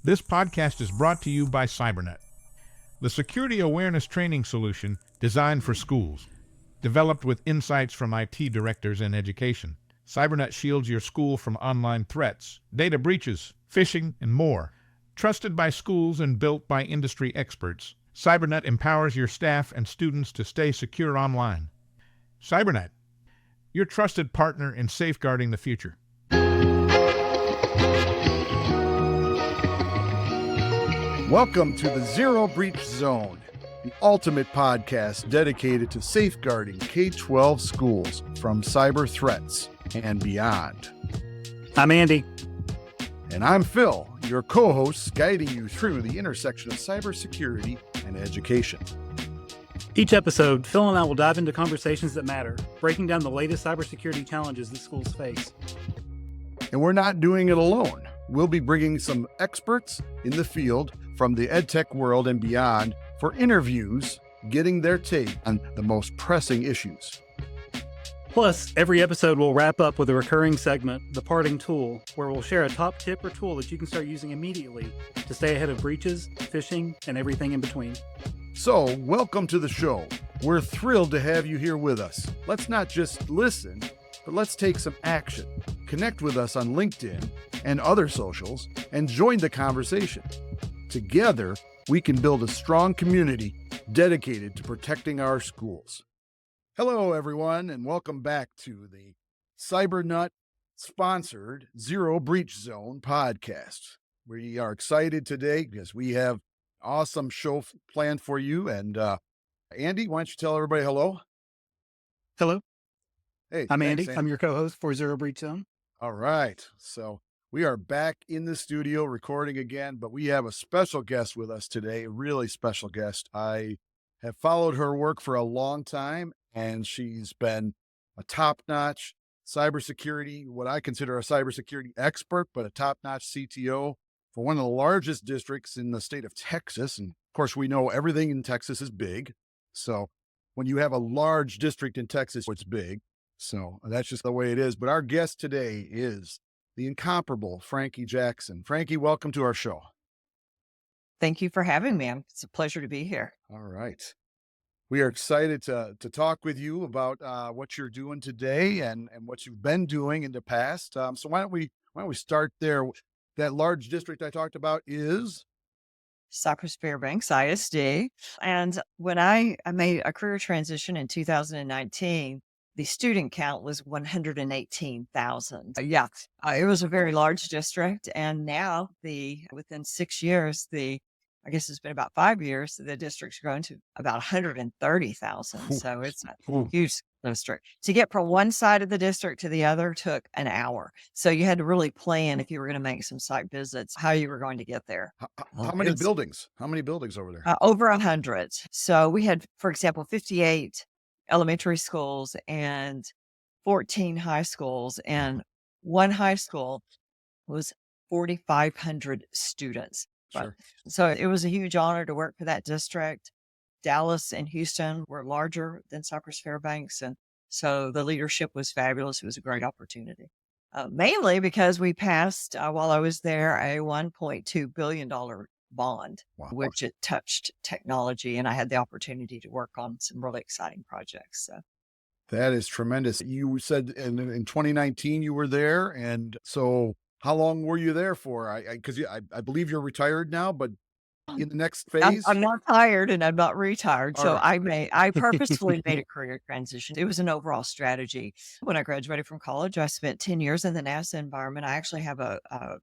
This podcast is brought to you by Cybernet, the security awareness training solution designed for schools. Developed with insights from IT directors in education, Cybernet shields your school from online threats, data breaches, phishing, and more. Trusted by schools and built by industry experts, Cybernet empowers your staff and students to stay secure online. Cybernet, your trusted partner in safeguarding the future. Welcome to the Zero Breach Zone, the ultimate podcast dedicated to safeguarding K-12 schools from cyber threats and beyond. I'm Andy. And I'm Phil, your co-host guiding you through the intersection of cybersecurity and education. Each episode, Phil and I will dive into conversations that matter, breaking down the latest cybersecurity challenges that schools face. And we're not doing it alone. We'll be bringing some experts in the field from the edtech world and beyond for interviews, getting their take on the most pressing issues. Plus, every episode will wrap up with a recurring segment, The Parting Tool, where we'll share a top tip or tool that you can start using immediately to stay ahead of breaches, phishing, and everything in between. So, welcome to the show. We're thrilled to have you here with us. Let's not just listen, but let's take some action. Connect with us on LinkedIn and other socials and join the conversation. Together, we can build a strong community dedicated to protecting our schools. Hello, everyone, and welcome back to the CyberNut-sponsored Zero Breach Zone podcast. We are excited today because we have an awesome show planned for you. And Andy, why don't you tell everybody hello? Hello. Hey, I'm thanks, Andy. I'm your co-host for Zero Breach Zone. All right. So we are back in the studio recording again, but we have a special guest with us today, a really special guest. I have followed her work for a long time, and she's been a top-notch cybersecurity, what I consider a cybersecurity expert, but a top-notch CTO for one of the largest districts in the state of Texas. And of course, we know everything in Texas is big. So when you have a large district in Texas, it's big. So that's just the way it is. But our guest today is the incomparable Frankie Jackson. Frankie, welcome to our show. Thank you for having me. It's a pleasure to be here. All right. We are excited to talk with you about what you're doing today and what you've been doing in the past. So why don't we start there? That large district I talked about is Cypress, Fairbanks, ISD. And when I made a career transition in 2019, the student count was 118,000. It was a very large district. And now within 6 years, I guess it's been about 5 years, the district's grown to about 130,000. So it's a huge district. To get from one side of the district to the other took an hour. So you had to really plan if you were going to make some site visits, how you were going to get there. How many buildings? How many buildings over there? Over 100. So we had, for example, 58 elementary schools and 14 high schools, and one high school was 4,500 students. Sure. So it was a huge honor to work for that district. Dallas and Houston were larger than Cypress Fairbanks, and so the leadership was fabulous. It was a great opportunity, mainly because we passed, while I was there, a $1.2 billion bond, Wow. which it touched technology, and I had the opportunity to work on some really exciting projects. So that is tremendous. You said in 2019 you were there, and so how long were you there for? Because I believe you're retired now, but in the next phase, I'm not tired and I'm not retired. All So right. I purposefully made a career transition. It was an overall strategy. When I graduated from college, I spent 10 years in the NASA environment. I actually have a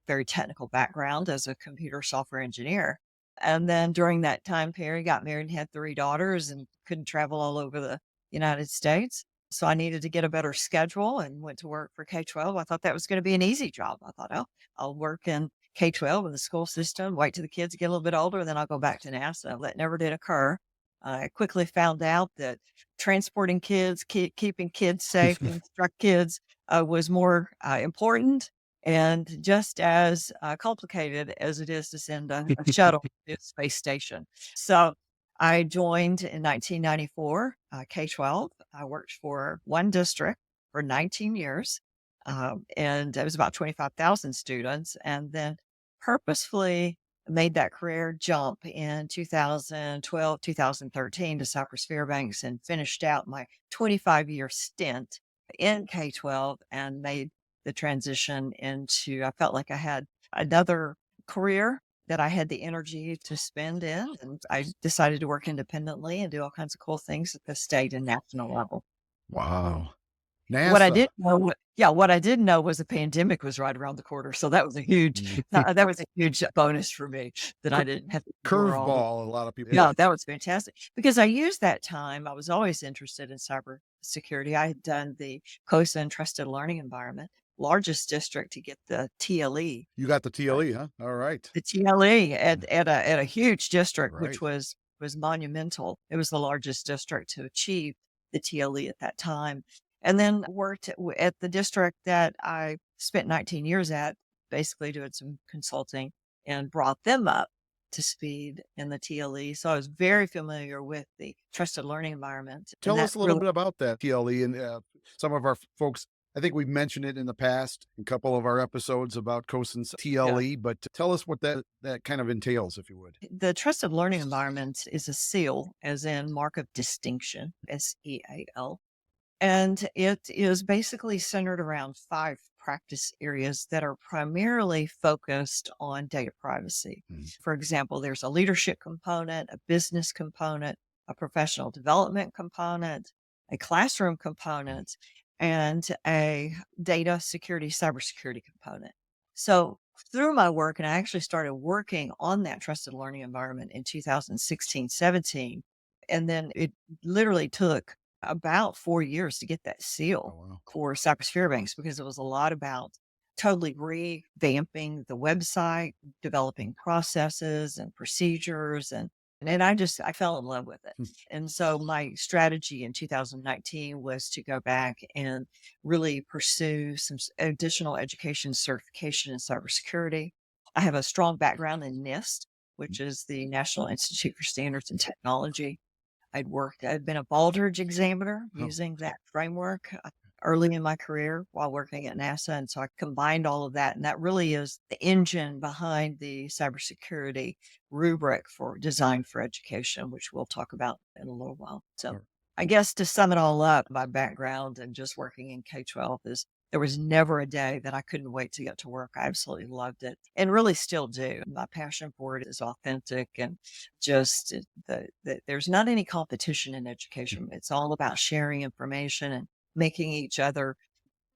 very technical background as a computer software engineer. And then during that time period, got married and had 3 daughters and couldn't travel all over the United States. So I needed to get a better schedule and went to work for K-12. I thought that was going to be an easy job. I thought, oh, I'll work in K-12 in the school system, wait till the kids get a little bit older, and then I'll go back to NASA. That never did occur. I quickly found out that transporting kids, keeping kids safe, and instruct kids was more important and just as complicated as it is to send a shuttle to the space station. So I joined in 1994, K-12. I worked for one district for 19 years, and it was about 25,000 students. And then purposefully made that career jump in 2012, 2013 to Cypress Fairbanks and finished out my 25-year stint in K-12 and made the transition into, I felt like I had another career that I had the energy to spend in. And I decided to work independently and do all kinds of cool things at the state and national level. Wow. What I NASA. didn't know, what I didn't know was the pandemic was right around the corner. So that was a huge, that was a huge bonus for me that I didn't have to endure all the. Curveball, a lot of people. Yeah, that was fantastic because I used that time. I was always interested in cybersecurity. I had done the COSA Trusted Learning Environment, largest district to get the TLE. You got the TLE, huh? All right. The TLE at a huge district, which Right. was monumental. It was the largest district to achieve the TLE at that time. And then worked at the district that I spent 19 years at, basically doing some consulting and brought them up to speed in the TLE. So I was very familiar with the trusted learning environment. And Tell that us a little really, bit about that TLE and some of our folks. I think we've mentioned it in the past, in a couple of our episodes about COSIN's TLE, but tell us what that kind of entails, if you would. the trusted learning environment is a seal, as in mark of distinction, SEAL. And it is basically centered around 5 practice areas that are primarily focused on data privacy. Mhm. For example, there's a leadership component, a business component, a professional development component, a classroom component, and a data security, cybersecurity component. So through my work, and I actually started working on that trusted learning environment in 2016, 17, and then it literally took about 4 years to get that Oh, seal wow. for Cypress Fairbanks because it was a lot about totally revamping the website, developing processes and procedures and I fell in love with it. Hmm. And so my strategy in 2019 was to go back and really pursue some additional education certification in cybersecurity. I have a strong background in NIST, which is the National Institute for Standards and Technology. I'd been a Baldrige examiner Oh, using that framework early in my career while working at NASA. And so I combined all of that. And that really is the engine behind the cybersecurity rubric for design for education, which we'll talk about in a little while. So sure. I guess to sum it all up, my background and just working in K-12 is there was never a day that I couldn't wait to get to work. I absolutely loved it and really still do. My passion for it is authentic and just there's not any competition in education. It's all about sharing information and making each other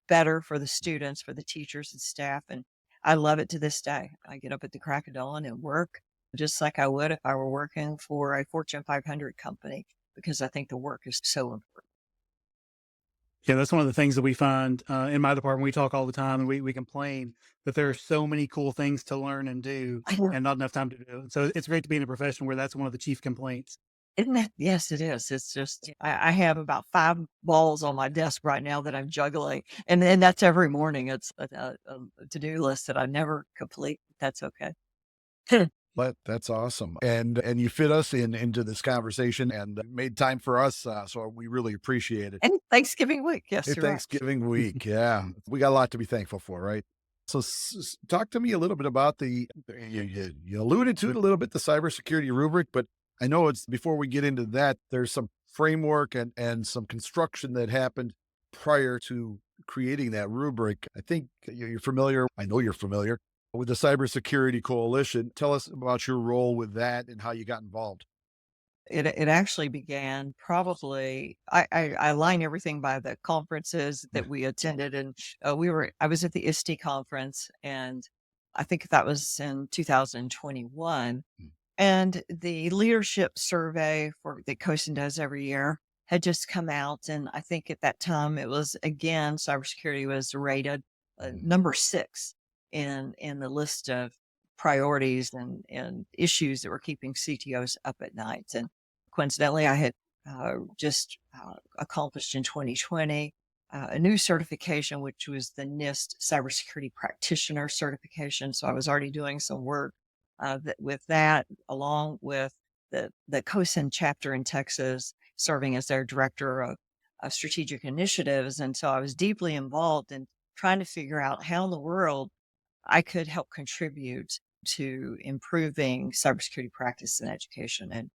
better for the students, for the teachers and staff. And I love it to this day. I get up at the crack of dawn and work just like I would if I were working for a Fortune 500 company because I think the work is so important. Yeah, that's one of the things that we find in my department. We talk all the time and we complain that there are so many cool things to learn and do I know. and not enough time to do it. So it's great to be in a profession where that's one of the chief complaints. Isn't that? Yes, it is. It's just, I have about 5 balls on my desk right now that I'm juggling. And then that's every morning. It's a to-do list that I never complete. That's okay. But that's awesome. And you fit us into this conversation and made time for us. So we really appreciate it. And Thanksgiving week. Yes, It's you're right. Thanksgiving week. Yeah. We got a lot to be thankful for, right? So talk to me a little bit about you alluded to it a little bit, the cybersecurity rubric, but I know it's before we get into that, there's some framework and some construction that happened prior to creating that rubric. I think you're familiar. I know you're familiar with the Cybersecurity Coalition. Tell us about your role with that and how you got involved. It actually began probably I line everything by the conferences that we attended, and I was at the ISTE conference, and I think that was in 2021, Mm. and the leadership survey that COSIN does every year had just come out, and I think at that time it was again cybersecurity was rated number 6 in the list of priorities and issues that were keeping CTOs up at night. And coincidentally, I had just accomplished in 2020 a new certification, which was the NIST Cybersecurity Practitioner certification. So I was already doing some work with that, along with the COSIN chapter in Texas, serving as their director of strategic initiatives. And so I was deeply involved in trying to figure out how in the world I could help contribute to improving cybersecurity practice in education. And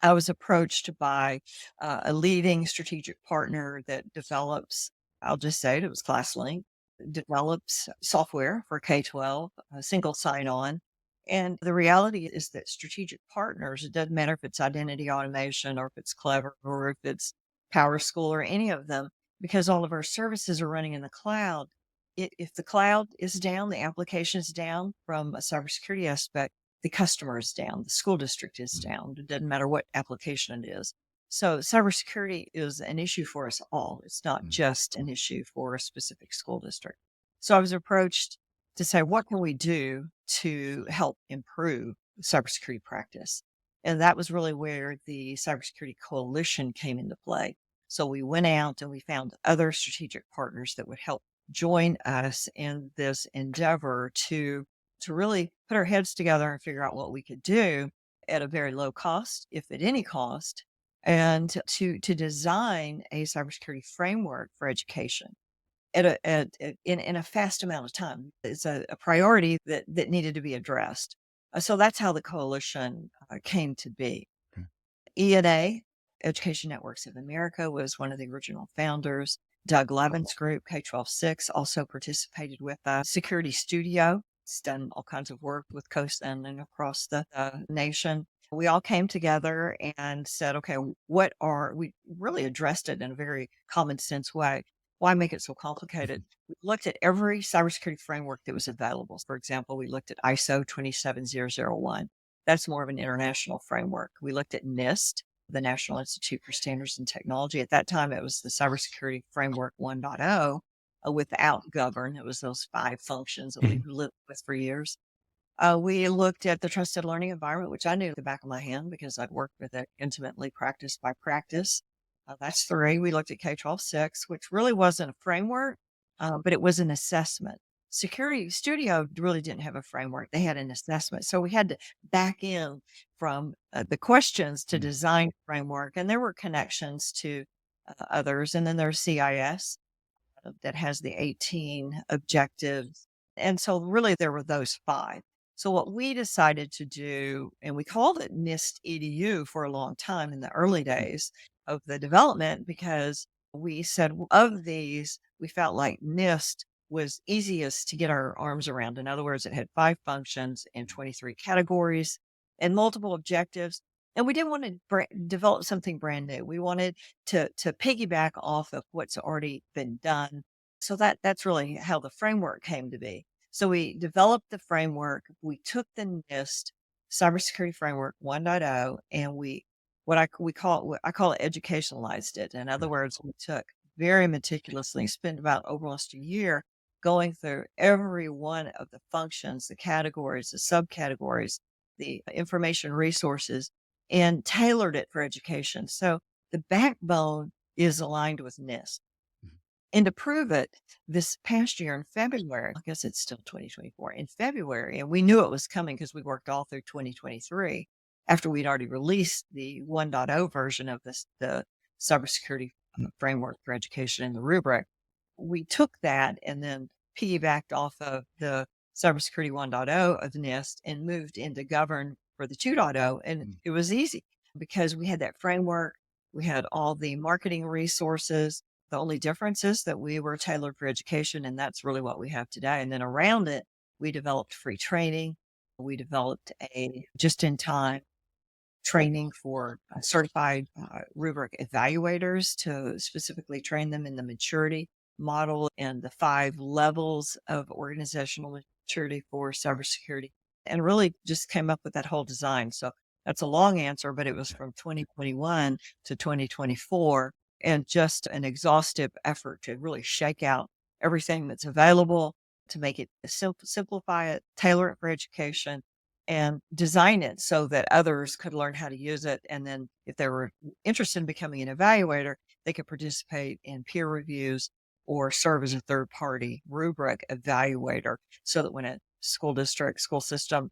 I was approached by a leading strategic partner that develops, I'll just say it was ClassLink, develops software for K-12, single sign-on. And the reality is that strategic partners, it doesn't matter if it's identity automation or if it's Clever or if it's PowerSchool or any of them, because all of our services are running in the cloud. If the cloud is down, the application is down from a cybersecurity aspect, the customer is down, the school district is down. It doesn't matter what application it is. So cybersecurity is an issue for us all. It's not just an issue for a specific school district. So I was approached to say, what can we do to help improve cybersecurity practice? And that was really where the Cybersecurity Coalition came into play. So we went out and we found other strategic partners that would help join us in this endeavor to really put our heads together and figure out what we could do at a very low cost, if at any cost, and to design a cybersecurity framework for education in a fast amount of time. It's a priority that needed to be addressed. So that's how the coalition came to be. Okay. ENA, Education Networks of America, was one of the original founders. Doug Levin's group, K-12-6, also participated with Security Studio. It's done all kinds of work with COSA and across the nation. We all came together and said, okay, we really addressed it in a very common sense way. Why make it so complicated? We looked at every cybersecurity framework that was available. For example, we looked at ISO 27001. That's more of an international framework. We looked at NIST, the National Institute for Standards and Technology. At that time, it was the Cybersecurity Framework 1.0 without govern. It was those 5 functions that we've lived with for years. We looked at the Trusted Learning Environment, which I knew at the back of my hand because I'd worked with it intimately practice by practice. That's 3. We looked at K-12-6, which really wasn't a framework, but it was an assessment. Security Studio really didn't have a framework. They had an assessment. So we had to back in from the questions to design framework. And there were connections to others. And then there's CIS that has the 18 objectives. And so really there were those 5. So what we decided to do, and we called it NIST EDU for a long time in the early days of the development, because we said of these, we felt like NIST was easiest to get our arms around. In other words, it had 5 functions and 23 categories and multiple objectives. And we didn't want to develop something brand new. We wanted to piggyback off of what's already been done. So that's really how the framework came to be. So we developed the framework. We took the NIST Cybersecurity Framework 1.0 and I call it educationalized it. In other words, we took very meticulously, spent about almost a year going through every one of the functions, the categories, the subcategories, the information resources, and tailored it for education. So the backbone is aligned with NIST. And to prove it, this past year in February, I guess it's still 2024, in February, and we knew it was coming because we worked all through 2023 after we'd already released the 1.0 version of the cybersecurity framework for education in the rubric. We took that and then piggybacked off of the cybersecurity 1.0 of NIST and moved into govern for the 2.0. And it was easy because we had that framework. We had all the marketing resources. The only difference is that we were tailored for education, and that's really what we have today. And then around it, we developed free training. We developed a just-in-time training for certified rubric evaluators to specifically train them in the maturity model and the 5 levels of organizational maturity for cybersecurity, and really just came up with that whole design. So that's a long answer, but it was from 2021 to 2024. And just an exhaustive effort to really shake out everything that's available, to make it simplify it, tailor it for education, and design it so that others could learn how to use it. And then if they were interested in becoming an evaluator, they could participate in peer reviews or serve as a third-party rubric evaluator, so that when a school district, school system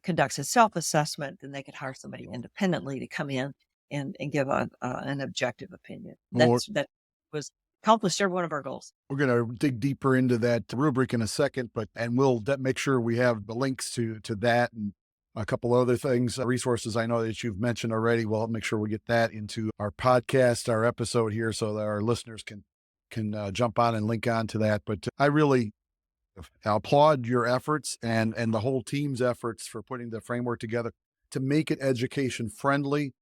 conducts a self-assessment, then they could hire somebody independently to come in and give an objective opinion. That was accomplished every one of our goals. We're going to dig deeper into that rubric in a second, and we'll make sure we have the links to that and a couple other things, resources I know that you've mentioned already. We'll make sure we get that into our podcast, our episode here, so that our listeners can jump on and link on to that. But I really applaud your efforts and the whole team's efforts for putting the framework together to make it education friendly.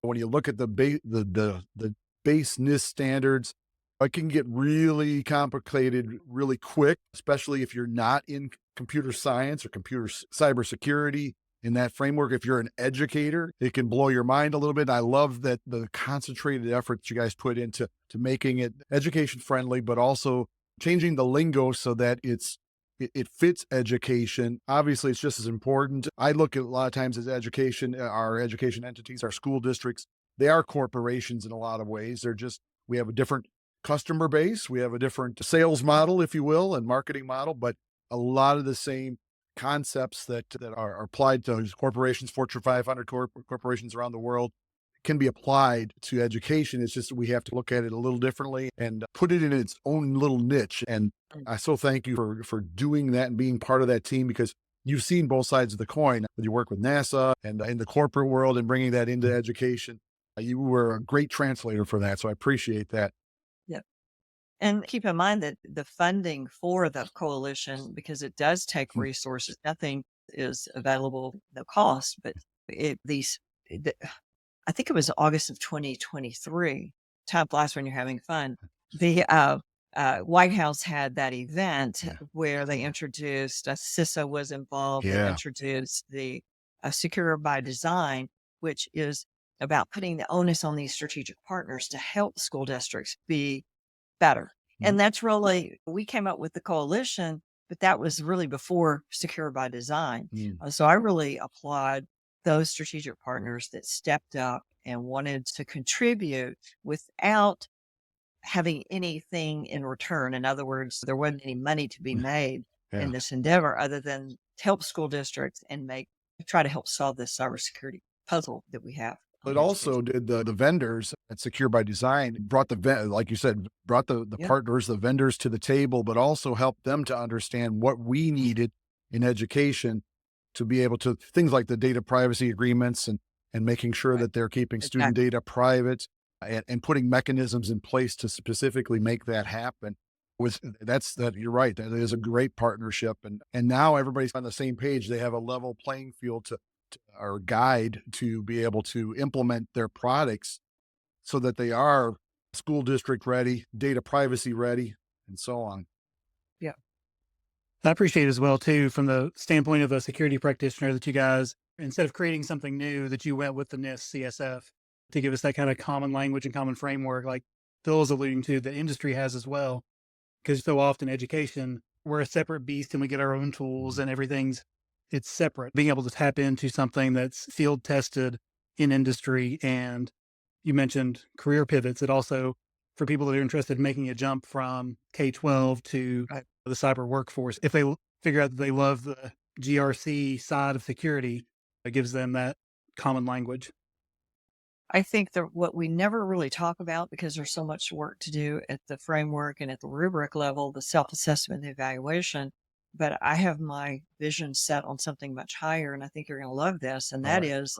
When you look at the base NIST standards, it can get really complicated really quick, especially if you're not in computer science or computer cybersecurity in that framework. If you're an educator, it can blow your mind a little bit. I love that the concentrated effort that you guys put into making it education friendly, but also changing the lingo so that it fits education. Obviously, it's just as important. I look at a lot of times as education, our education entities, our school districts, they are corporations in a lot of ways. We have a different customer base. We have a different sales model, if you will, and marketing model, but a lot of the same concepts that are applied to corporations, Fortune 500 corporations around the world, can be applied to education. It's just we have to look at it a little differently and put it in its own little niche. And I so thank you for doing that and being part of that team, because you've seen both sides of the coin. You work with NASA and in the corporate world and bringing that into education. You were a great translator for that, so I appreciate that. Yeah. And keep in mind that the funding for the coalition, because it does take resources, nothing is available, no cost, but I think it was August of 2023, time flies when you're having fun. The White House had that event where they introduced, CISA was involved, they introduced the Secure by Design, which is about putting the onus on these strategic partners to help school districts be better. And that's really, we came up with the coalition, but that was really before Secure by Design. So I really applaud those strategic partners that stepped up and wanted to contribute without having anything in return. In other words, there wasn't any money to be made in this endeavor other than to help school districts and try to help solve this cybersecurity puzzle that we have. It also did the vendors at Secure by Design, brought like you said, brought the partners, the vendors to the table, but also helped them to understand what we needed in education to be able to, things like the data privacy agreements and making sure that they're keeping student data private and putting mechanisms in place to specifically make that happen. You're right. That is a great partnership. And now everybody's on the same page. They have a level playing field or guide to be able to implement their products so that they are school district ready, data privacy ready, and so on. Yeah. I appreciate as well, too, from the standpoint of a security practitioner, that you guys, instead of creating something new, that you went with the NIST CSF to give us that kind of common language and common framework, like Phil is alluding to, the industry has as well. Because so often education, we're a separate beast and we get our own tools and it's separate. Being able to tap into something that's field tested in industry. And you mentioned career pivots. It also, for people that are interested in making a jump from K-12 to the cyber workforce, if they figure out that they love the GRC side of security, it gives them that common language. I think that what we never really talk about, because there's so much work to do at the framework and at the rubric level, the self-assessment, the evaluation, but I have my vision set on something much higher, and I think you're going to love this, and that is,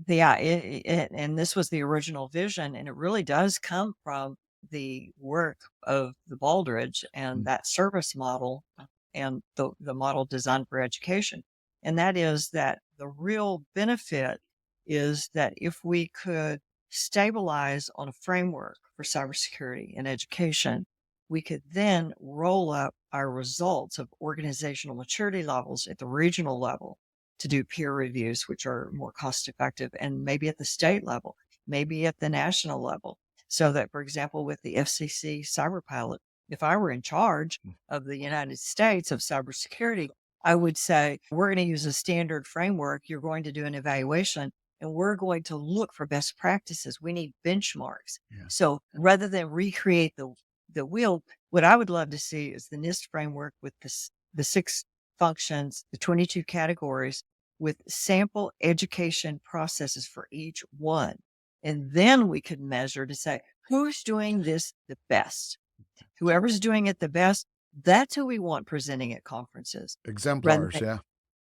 and this was the original vision, and it really does come from the work of the Baldridge and that service model and the model designed for education. And that is that the real benefit is that if we could stabilize on a framework for cybersecurity and education, we could then roll up our results of organizational maturity levels at the regional level to do peer reviews, which are more cost effective, and maybe at the state level, maybe at the national level. So that, for example, with the FCC cyber pilot, if I were in charge of the United States of cybersecurity, I would say, we're going to use a standard framework. You're going to do an evaluation, and we're going to look for best practices. We need benchmarks. So rather than recreate the wheel, what I would love to see is the NIST framework with the 6 functions, the 22 categories, with sample education processes for each one. And then we could measure to say, who's doing this the best? Whoever's doing it the best, that's who we want presenting at conferences. Rather Exemplars, than, yeah.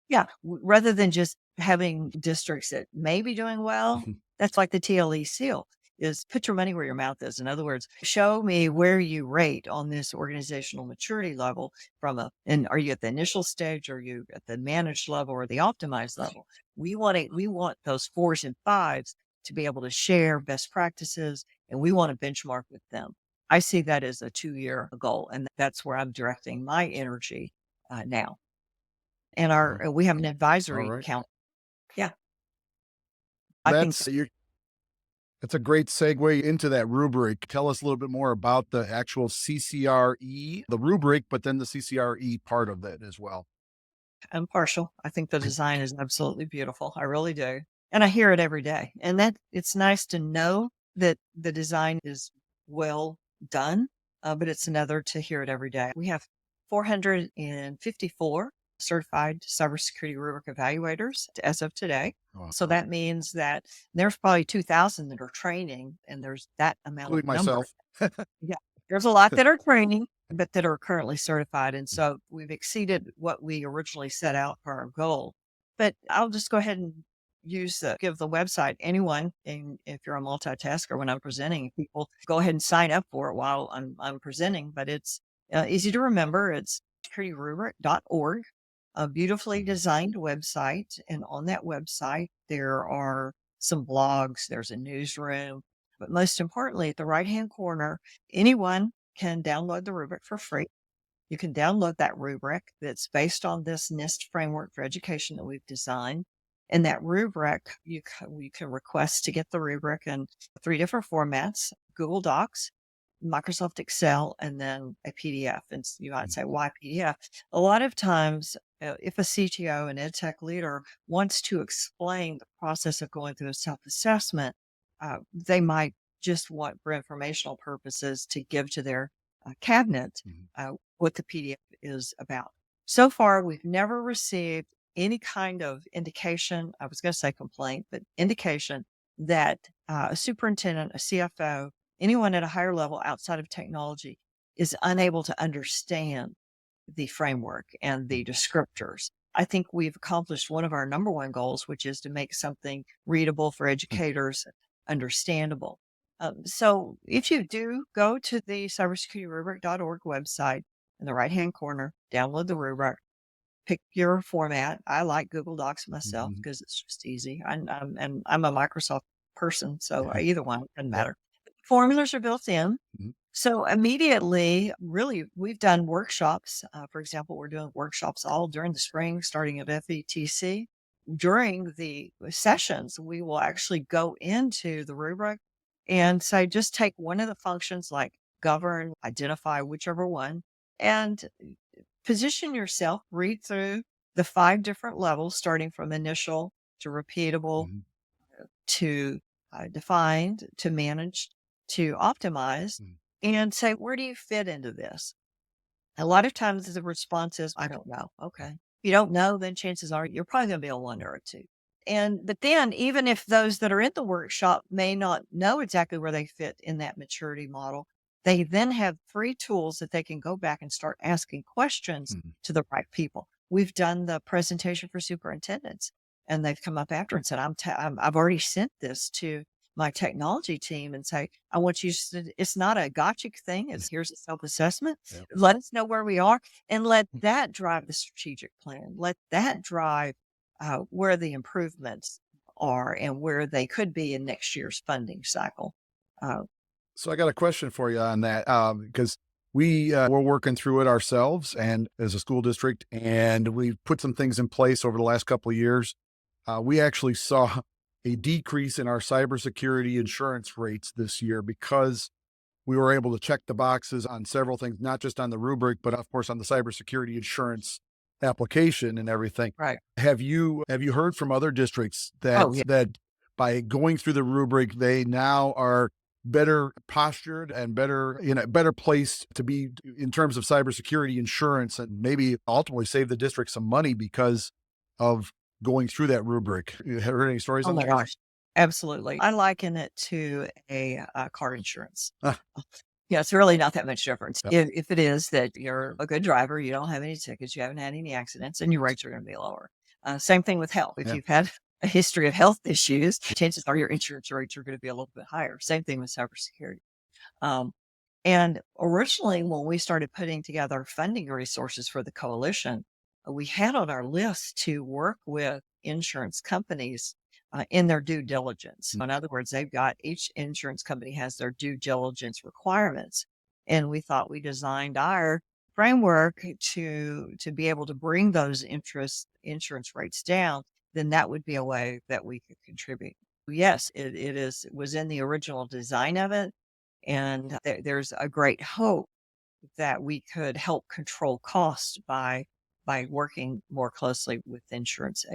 yeah, rather than just having districts that may be doing well. That's like the TLE seal is put your money where your mouth is. In other words, show me where you rate on this organizational maturity level and are you at the initial stage, or are you at the managed level or the optimized level? We want those 4s and 5s to be able to share best practices, and we want to benchmark with them. I see that as a 2-year goal, and that's where I'm directing my energy now. And we have an All advisory right. count. Yeah. I think That's a great segue into that rubric. Tell us a little bit more about the actual CCRE, the rubric, but then the CCRE part of that as well. I'm partial. I think the design is absolutely beautiful. I really do. And I hear it every day. And that it's nice to know that the design is well done, but it's another to hear it every day. We have 454 certified cybersecurity rubric evaluators as of today. Wow. So that means that there's probably 2,000 that are training, and there's that amount Including of number. myself. Yeah, there's a lot that are training, but that are currently certified. And so we've exceeded what we originally set out for our goal. But I'll just go ahead and give the website anyone. And if you're a multitasker, when I'm presenting, people go ahead and sign up for it while I'm presenting. But it's easy to remember. It's securityrubric.org, a beautifully designed website. And on that website, there are some blogs, there's a newsroom, but most importantly, at the right-hand corner, anyone can download the rubric for free. You can download that rubric that's based on this NIST framework for education that we've designed. And that rubric, you can request to get the rubric in 3 different formats: Google Docs, Microsoft Excel, and then a PDF. And you might say, why PDF? A lot of times, if a CTO and ed tech leader wants to explain the process of going through a self-assessment, they might just want, for informational purposes, to give to their cabinet what the PDF is about. So far, we've never received any kind of indication, I was going to say complaint, but indication that a superintendent, a CFO, anyone at a higher level outside of technology is unable to understand the framework and the descriptors. I think we've accomplished one of our number one goals, which is to make something readable for educators, understandable. So if you do go to the cybersecurityrubric.org website, in the right-hand corner, download the rubric, pick your format. I like Google Docs myself because it's just easy. And I'm a Microsoft person, so either one doesn't matter. Formulas are built in. So immediately, really, we've done workshops. For example, we're doing workshops all during the spring, starting at FETC. During the sessions, we will actually go into the rubric and say, just take one of the functions like govern, identify, whichever one, and position yourself, read through the 5 different levels, starting from initial to repeatable to defined to managed to optimized, and say, where do you fit into this? A lot of times the response is, I don't know. Okay. If you don't know, then chances are you're probably going to be a 1 or a 2. But then even if those that are in the workshop may not know exactly where they fit in that maturity model, they then have free tools that they can go back and start asking questions to the right people. We've done the presentation for superintendents, and they've come up after and said, I've already sent this to my technology team and say, I want you to, it's not a gotcha thing. It's here's a self-assessment. Yep. Let us know where we are, and let that drive the strategic plan. Let that drive where the improvements are and where they could be in next year's funding cycle. So I got a question for you on that, because we're working through it ourselves and as a school district, and we've put some things in place over the last couple of years. We actually saw a decrease in our cybersecurity insurance rates this year because we were able to check the boxes on several things, not just on the rubric, but of course on the cybersecurity insurance application and everything. Right. Have you heard from other districts that that by going through the rubric, they now are better postured and better placed to be in terms of cybersecurity insurance, and maybe ultimately save the district some money because of going through that rubric? You heard any stories Oh on my that? gosh. Absolutely. I liken it to a car insurance. Yeah, it's really not that much difference. Yep. If it is that you're a good driver, you don't have any tickets, you haven't had any accidents, and your rates are going to be lower. Same thing with health. If Yeah. you've had a history of health issues, chances are your insurance rates are going to be a little bit higher. Same thing with cybersecurity. And originally, when we started putting together funding resources for the coalition, we had on our list to work with insurance companies in their due diligence. In other words, each insurance company has their due diligence requirements. And we thought we designed our framework to be able to bring those insurance rates down, then that would be a way that we could contribute. Yes, it was in the original design of it. And there's a great hope that we could help control costs by working more closely with insurance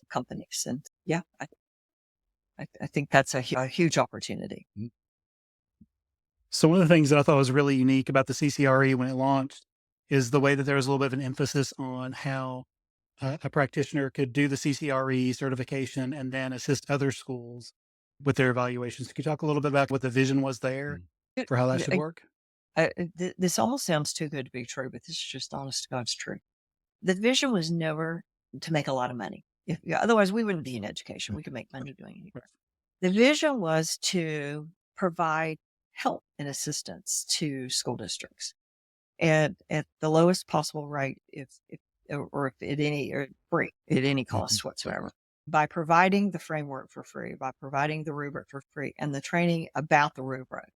companies. And yeah, I think that's a huge opportunity. So one of the things that I thought was really unique about the CCRE when it launched is the way that there was a little bit of an emphasis on how a practitioner could do the CCRE certification and then assist other schools with their evaluations. Could you talk a little bit about what the vision was there for how that should work? This almost sounds too good to be true, but this is just honest to God's truth. The vision was never to make a lot of money. Otherwise, we wouldn't be in education. We could make money doing anything. Right. The vision was to provide help and assistance to school districts at the lowest possible rate, if free at any cost whatsoever. By providing the framework for free, by providing the rubric for free, and the training about the rubric,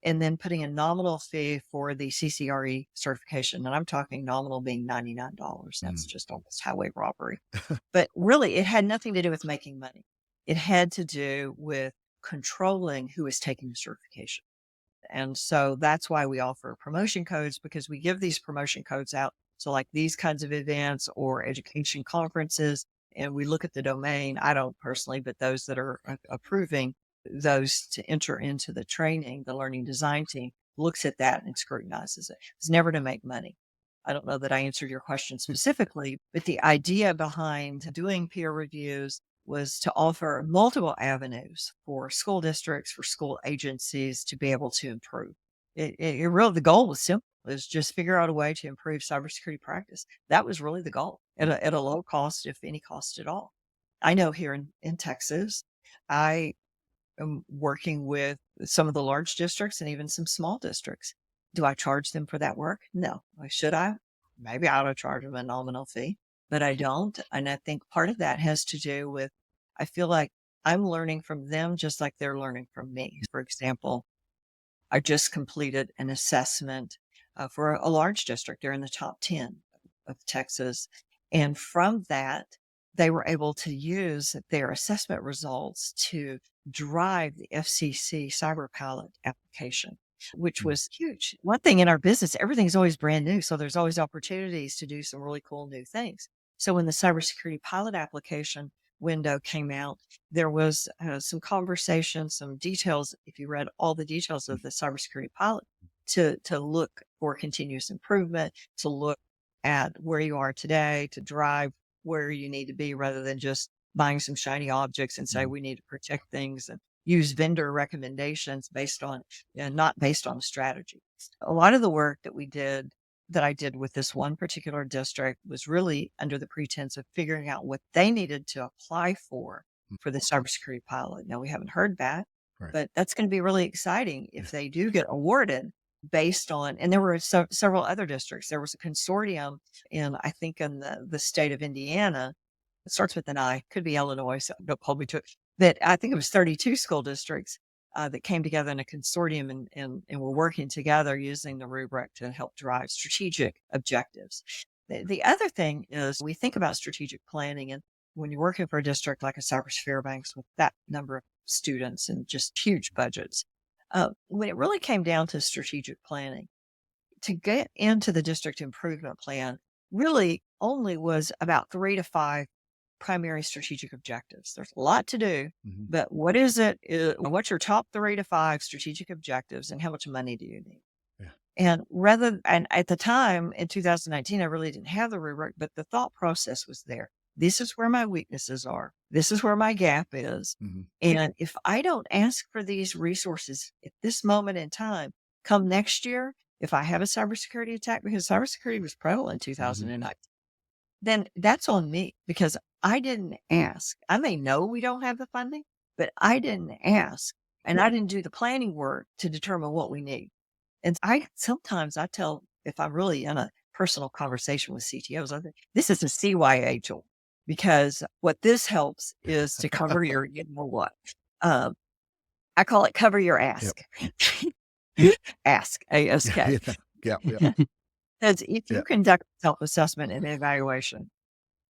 and then putting a nominal fee for the CCRE certification. And I'm talking nominal being $99. That's just almost highway robbery. But really, it had nothing to do with making money. It had to do with controlling who is taking the certification. And so that's why we offer promotion codes, because we give these promotion codes out. So like these kinds of events or education conferences, and we look at the domain. I don't personally, but those that are approving those to enter into the training, the learning design team looks at that and scrutinizes it. It's never to make money. I don't know that I answered your question specifically, but the idea behind doing peer reviews was to offer multiple avenues for school districts, for school agencies to be able to improve. The goal was simple. Was just figure out a way to improve cybersecurity practice. That was really the goal at a low cost, if any cost at all. I know here in Texas, I am working with some of the large districts and even some small districts. Do I charge them for that work? No. Should I? Maybe I ought to charge them a nominal fee, but I don't. And I think part of that has to do with, I feel like I'm learning from them just like they're learning from me. For example, I just completed an assessment for a large district. They're in the top 10 of Texas. And from that, they were able to use their assessment results to drive the FCC Cyber Pilot application, which was huge. One thing in our business, everything's always brand new. So there's always opportunities to do some really cool new things. So when the cybersecurity pilot application window came out, there was some conversation, some details. If you read all the details of the cybersecurity pilot, to look for continuous improvement, to look at where you are today, to drive where you need to be, rather than just buying some shiny objects and say we need to protect things, and use vendor recommendations not based on strategy. A lot of the work that I did with this one particular district was really under the pretense of figuring out what they needed to apply for the cybersecurity pilot. Now, we haven't heard back, but that's going to be really exciting if they do get awarded based on, and there were several other districts. There was a consortium I think in the state of Indiana. It starts with an I, could be Illinois, so don't hold me to it. That I think it was 32 school districts that came together in a consortium and were working together using the rubric to help drive strategic objectives. The other thing is we think about strategic planning, and when you're working for a district like a Cypress Fairbanks with that number of students and just huge budgets, when it really came down to strategic planning, to get into the district improvement plan really only was about 3 to 5 primary strategic objectives. There's a lot to do, but what is it? What's your top 3 to 5 strategic objectives, and how much money do you need? Yeah. And at the time in 2019, I really didn't have the rubric, but the thought process was there. This is where my weaknesses are. This is where my gap is. And if I don't ask for these resources at this moment in time, come next year, if I have a cybersecurity attack, because cybersecurity was prevalent in 2009, then that's on me because I didn't ask. I may know we don't have the funding, but I didn't ask and I didn't do the planning work to determine what we need. And sometimes I tell, if I'm really in a personal conversation with CTOs, I think this is a CYA tool because what this helps is to cover your, what? I call it cover your ask. Ask, ASK. Yeah. Because if you conduct self-assessment and evaluation,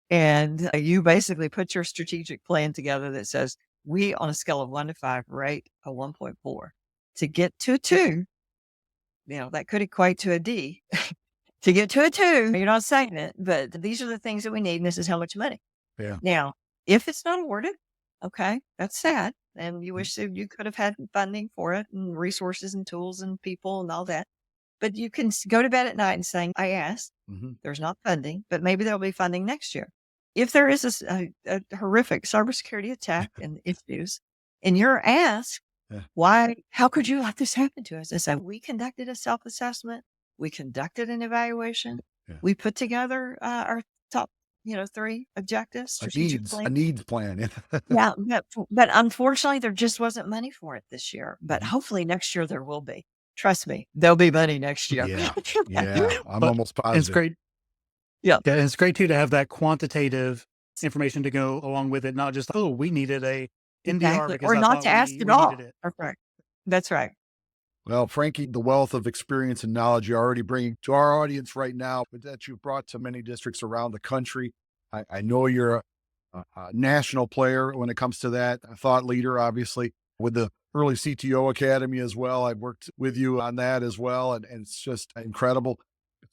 and you basically put your strategic plan together that says, we on a scale of 1 to 5 rate a 1.4 to get to a 2, that could equate to a D. To get to a 2, you're not saying it, but these are the things that we need, and this is how much money. Yeah. Now, if it's not awarded, okay, that's sad. And you wish that you could have had funding for it and resources and tools and people and all that. But you can go to bed at night and saying, I asked, there's not funding, but maybe there'll be funding next year. If there is a horrific cybersecurity attack and issues, and you're asked, why, how could you let this happen to us? I say, we conducted a self-assessment. We conducted an evaluation. We put together our top, 3 objectives, strategic plan. A needs plan. Yeah. But unfortunately, there just wasn't money for it this year. But hopefully next year there will be. Trust me, there'll be money next year. Yeah. I'm almost positive. It's great. Yeah. It's great too to have that quantitative information to go along with it, not just, we needed a NDR because or I not thought to ask we at all. needed it. Okay. That's right. Well, Frankie, the wealth of experience and knowledge you're already bringing to our audience right now, but that you've brought to many districts around the country. I know you're a national player when it comes to that, a thought leader, obviously, with the Early CTO Academy as well. I've worked with you on that as well, and it's just incredible.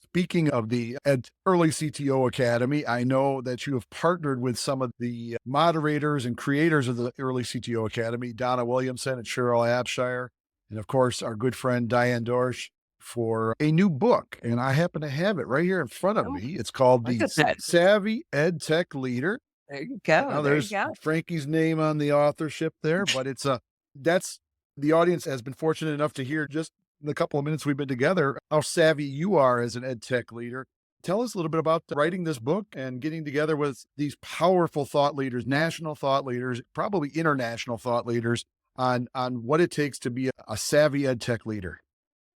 Speaking of the Early CTO Academy, I know that you have partnered with some of the moderators and creators of the Early CTO Academy, Donna Williamson and Sheryl Abshire, and of course, our good friend Diane Doersch, for a new book. And I happen to have it right here in front of me. It's called The Savvy Ed Tech Leader. There you go. Now, there's Frankie's name on the authorship there, but it's that's the audience has been fortunate enough to hear just in the couple of minutes we've been together how savvy you are as an ed tech leader. Tell us a little bit about writing this book and getting together with these powerful thought leaders, national thought leaders, probably international thought leaders on what it takes to be a savvy ed tech leader.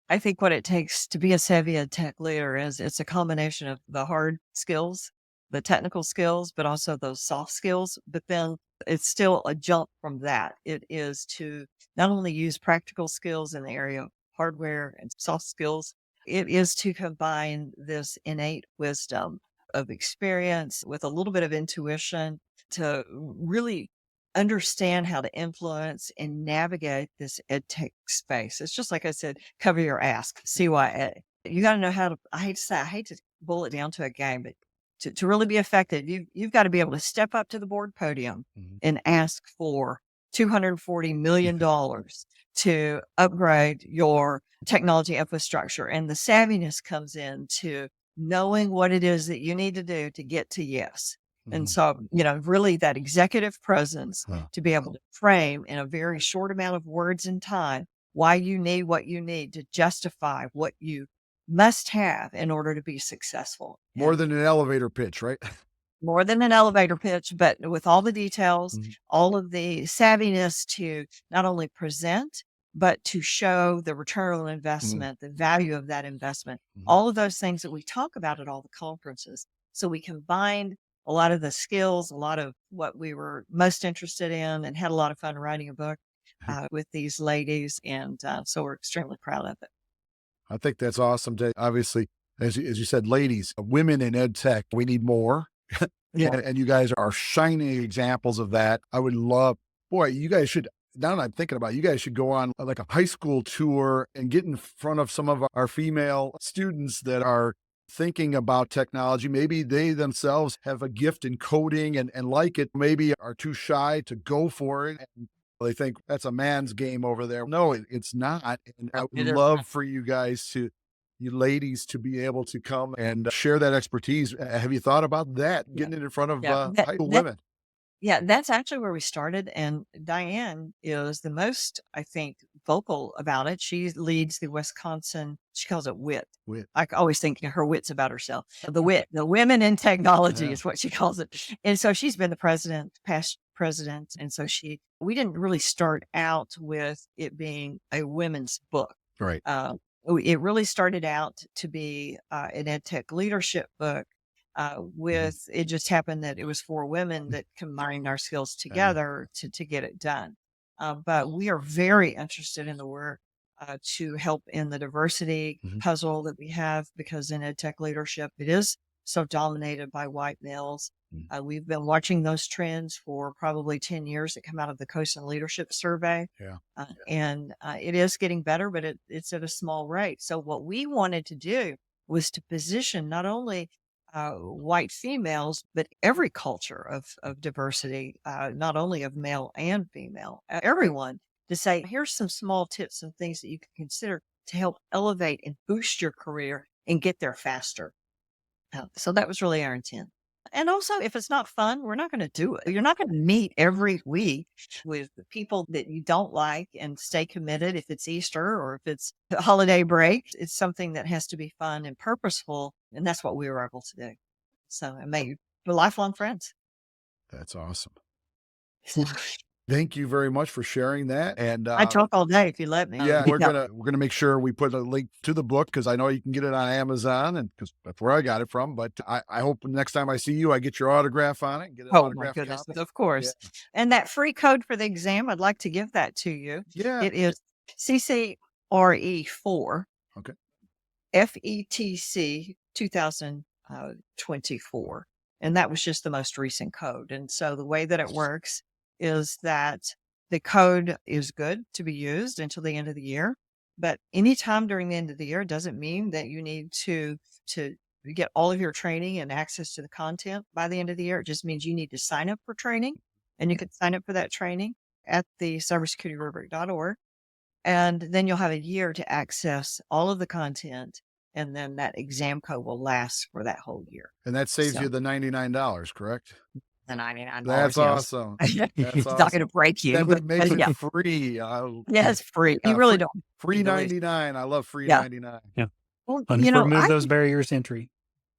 I think what it takes to be a savvy ed tech leader is it's a combination of the hard skills, the technical skills, but also those soft skills. But then it's still a jump from that. It is to not only use practical skills in the area of hardware and soft skills, it is to combine this innate wisdom of experience with a little bit of intuition to really understand how to influence and navigate this ed tech space. It's just like I said, cover your ask, CYA. You got to know how to, I hate to boil it down to a game, but to really be effective, you've got to be able to step up to the board podium and ask for $240 million to upgrade your technology infrastructure. And the savviness comes into knowing what it is that you need to do to get to yes. And so, really that executive presence to be able to frame in a very short amount of words and time why you need what you need to justify what you must have in order to be successful. More than an elevator pitch, right? More than an elevator pitch, but with all the details, all of the savviness to not only present, but to show the return on investment, the value of that investment, all of those things that we talk about at all the conferences. So we combined a lot of the skills, a lot of what we were most interested in, and had a lot of fun writing a book with these ladies. And so we're extremely proud of it. I think that's awesome. Obviously, as you said, ladies, women in ed tech, we need more. And you guys are shining examples of that. I would love, you guys should, now that I'm thinking about it, you guys should go on like a high school tour and get in front of some of our female students that are thinking about technology. Maybe they themselves have a gift in coding and like it, maybe are too shy to go for it. And they think that's a man's game over there. No, it's not. And I would love for you guys you ladies to be able to come and share that expertise. Have you thought about that? Getting it in front of high school women? Yeah, that's actually where we started. And Diane is the most, I think, vocal about it. She leads the Wisconsin, she calls it WIT. Wit. I always think her wits about herself. The WIT, the Women in Technology Yeah. is what she calls it. And so she's been the past president. And so we didn't really start out with it being a women's book. Right. It really started out to be an ed tech leadership book. It just happened that it was for women that combined our skills together to get it done. But we are very interested in the work to help in the diversity puzzle that we have, because in ed tech leadership, it is so dominated by white males. We've been watching those trends for probably 10 years that come out of the Coast Leadership Survey. Yeah. And it is getting better, but it's at a small rate. So what we wanted to do was to position not only white females, but every culture of diversity, not only of male and female, everyone, to say, here's some small tips and things that you can consider to help elevate and boost your career and get there faster. So that was really our intent. And also, if it's not fun, we're not going to do it. You're not going to meet every week with people that you don't like and stay committed if it's Easter or if it's a holiday break. It's something that has to be fun and purposeful. And that's what we were able to do. So I made lifelong friends. That's awesome. Thank you very much for sharing that. And I talk all day if you let me. yeah, we're gonna make sure we put a link to the book, because I know you can get it on Amazon, and because that's where I got it from. But I hope next time I see you, I get your autograph on it. And get an Oh my autographed goodness, copy. of course. Yeah. And that free code for the exam, I'd like to give that to you. Yeah. It is CCRE4. Okay. FETC 2024. And that was just the most recent code. And so the way that it works is that the code is good to be used until the end of the year. But anytime during the end of the year doesn't mean that you need to get all of your training and access to the content by the end of the year. It just means you need to sign up for training, and you can sign up for that training at the cybersecurityrubric.org. And then you'll have a year to access all of the content. And then that exam code will last for that whole year. And that saves So- you the $99, correct? The $99. That's yes. awesome. That's It's not awesome. going to break you. That makes it yeah. free. Yeah, it's free. Yeah, You really free- don't. Free believe- 99. I love free Yeah. 99. Well, Remove those barriers to entry.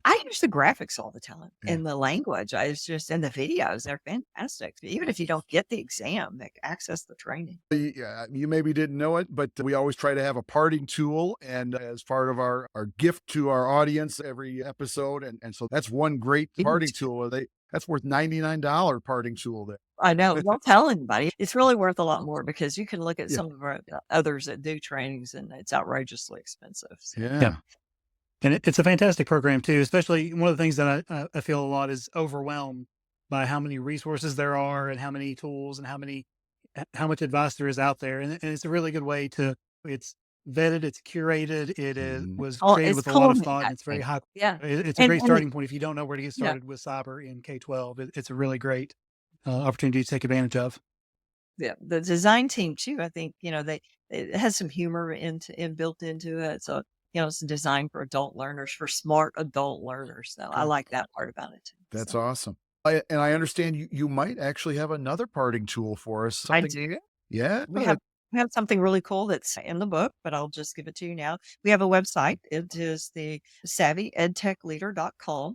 I use the graphics all the time Yeah. and the language. And the videos. They're fantastic. Even if you don't get the exam, they access the training. Yeah, you maybe didn't know it, but we always try to have a parting tool, and as part of our gift to our audience every episode. And so that's one great parting tool. That's worth $99 parting tool there. I know. Don't tell anybody. It's really worth a lot more, because you can look at Yeah. some of our others that do trainings, and it's outrageously expensive. So. Yeah. And it's a fantastic program too, especially one of the things that I feel a lot is overwhelmed by how many resources there are and how many tools and how much advice there is out there. And it's a really good way it's vetted, it's curated, was created with a lot of thought, and it's very high. Yeah. It's a great starting point if you don't know where to get started with cyber in K-12. It's a really great opportunity to take advantage of. Yeah. The design team too, I think, it has some humor built into it. So, it's designed for adult learners, for smart adult learners. So I like that part about it too. That's So, awesome. And I understand you might actually have another parting tool for us. I Something, do. yeah. We have something really cool that's in the book, but I'll just give it to you now. We have a website. It is the savvyedtechleader.com.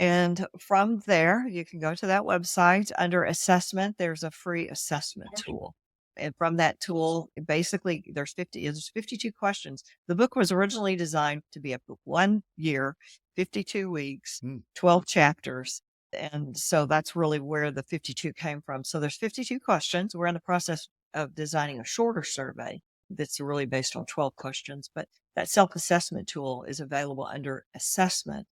And from there, you can go to that website. Under assessment, there's a free assessment tool. And from that tool, basically, there's 52 questions. The book was originally designed to be up to 1 year, 52 weeks, 12 chapters. And so that's really where the 52 came from. So there's 52 questions. We're in the process of designing a shorter survey that's really based on 12 questions. But that self-assessment tool is available under assessment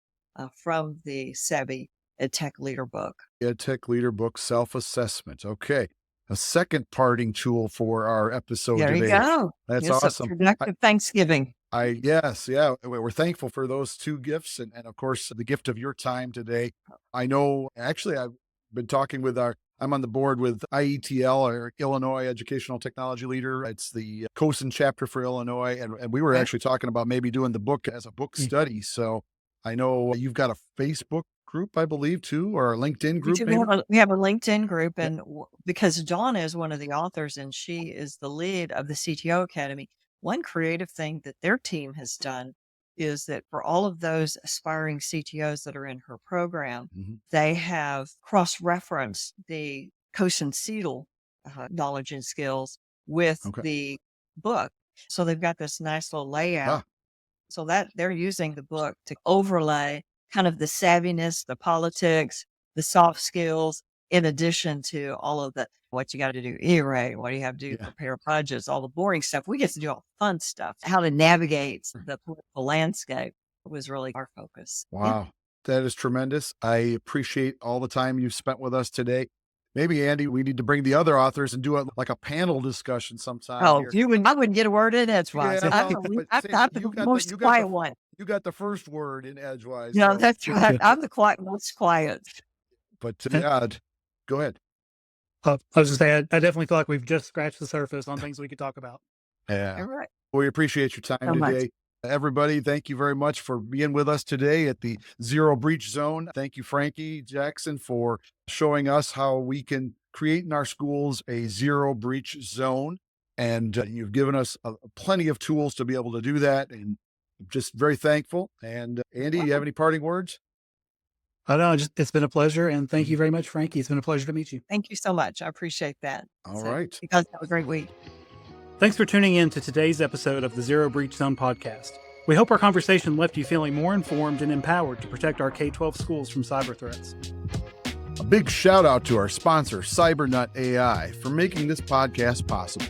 from the Savvy EdTech Leader book. EdTech Leader book, self-assessment. Okay. A second parting tool for our episode There today. you go. That's It's awesome. A productive Thanksgiving. Yes, yeah. We're thankful for those two gifts, and of course the gift of your time today. I know, actually, I've been talking with I'm on the board with IETL, or Illinois Educational Technology Leader. It's the COSIN chapter for Illinois, and we were actually talking about maybe doing the book as a book study. So I know you've got a Facebook group, I believe, too, or a LinkedIn We group, do. maybe? We have a LinkedIn group, Yeah. and because Donna is one of the authors and she is the lead of the CTO Academy, one creative thing that their team has done is that for all of those aspiring CTOs that are in her program, Mhm. they have cross-referenced the Coast Seedle knowledge and skills with Okay. the book. So they've got this nice little layout. Ah, So that they're using the book to overlay kind of the savviness, the politics, the soft skills, in addition to all of the what you got to do, E-rate, what do you have to do, yeah. prepare budgets, all the boring stuff. We get to do all the fun stuff. How to navigate the political landscape was really our focus. Yeah. Wow. That is tremendous. I appreciate all the time you've spent with us today. Maybe, Andy, we need to bring the other authors and do like a panel discussion sometime Oh, here. I wouldn't get a word in edgewise. Yeah, I'm, well, but I'm, see, I'm you the got most you got quiet the one. you got the first word in edgewise. No, So, that's right. I'm the most quiet. but And- yeah, go ahead. I was just saying, I definitely feel like we've just scratched the surface on things we could talk about. Yeah. All right. We appreciate your time So much. today. Everybody, thank you very much for being with us today at the Zero Breach Zone. Thank you, Frankie Jackson, for showing us how we can create in our schools a zero breach zone. And you've given us plenty of tools to be able to do that. And just very thankful. And Andy, you have any parting words? I know, it's been a pleasure. And thank you very much, Frankie. It's been a pleasure to meet you. Thank you so much. I appreciate that. All right. You guys have a great week. Thanks for tuning in to today's episode of the Zero Breach Zone podcast. We hope our conversation left you feeling more informed and empowered to protect our K-12 schools from cyber threats. A big shout out to our sponsor, CyberNut AI, for making this podcast possible.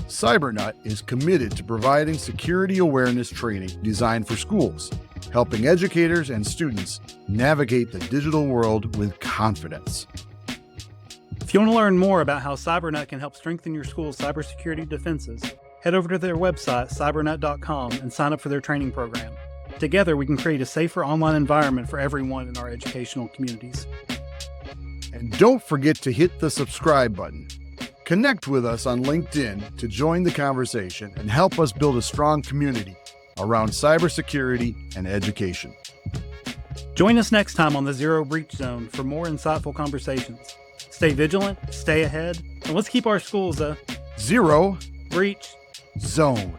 CyberNut is committed to providing security awareness training designed for schools, helping educators and students navigate the digital world with confidence. If you want to learn more about how CyberNut can help strengthen your school's cybersecurity defenses, head over to their website, cybernut.com, and sign up for their training program. Together, we can create a safer online environment for everyone in our educational communities. And don't forget to hit the subscribe button. Connect with us on LinkedIn to join the conversation and help us build a strong community around cybersecurity and education. Join us next time on the Zero Breach Zone for more insightful conversations. Stay vigilant, stay ahead, and let's keep our schools a Zero breach Zone.